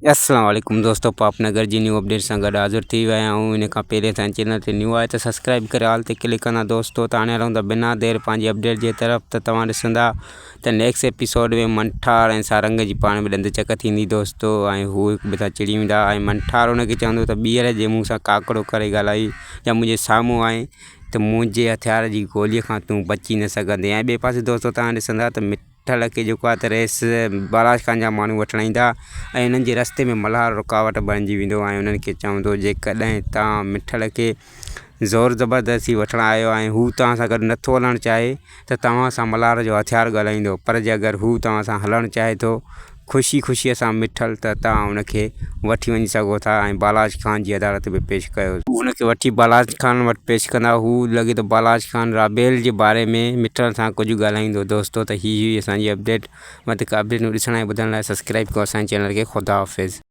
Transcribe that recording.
अस्सलाम वालेकुम दोस्तों, पापनगर जी न्यू अपडेट सां गॾु हाज़िर थी विया आहियूं। इन खां पहिरियों तव्हां चैनल ते न्यू आहे त सब्सक्राइब करे ऑल ते क्लिक कंदा दोस्तों। त हाणे हलूं था बिना देरि पंहिंजी अपडेट जे तरफ़। त तव्हां ॾिसंदा त नेक्स्ट एपिसोड में मंठार ऐं सारंग जी पाण में ॾंद चक थींदी दोस्तों, ऐं हू हिक ॿिए सां चिड़ी वेंदा। ऐं मंठार हुनखे चवंदो त ॿीहर जे मूं सां काकड़ो करे ॻाल्हाई या मुंहिंजे साम्हूं आहे त मुंहिंजे हथियार जी गोलीअ खां तूं बची न सघंदे। ऐं ॿिए पासे दोस्तों तव्हां ॾिसंदा त मिठल खे जेको आहे त रेस बालाश खान जा माण्हू वठणु ईंदा ऐं हुननि जे रस्ते में मल्हार रुकावट बणिजी वेंदो ऐं उन्हनि खे चवंदो जेकॾहिं तव्हां मिठल खे ज़ोर ज़बरदस्ती वठणु आयो ऐं हू तव्हां सां गॾु नथो हलणु चाहे त तव्हां सां मल्हार जो हथियार ॻाल्हाईंदो। पर जे अगरि हू तव्हां सां हलणु चाहे थो ख़ुशीअ सां मिठल, त तव्हां हुनखे वठी वञी सघो था ऐं बालाश खान जी अदालत में पेश कयो। हुनखे वठी बालाश खान वटि पेश कंदा। हू लॻे थो बालाश खान राबेल जे बारे में मिठल सां कुझु ॻाल्हाईंदो दोस्तों। त हीअ हुई असांजी अपडेट। वधीक अपडेट ॾिसण ऐं ॿुधण लाइ सब्सक्राइब कयो असांजे चैनल खे। ख़ुदा हाफ़िज़।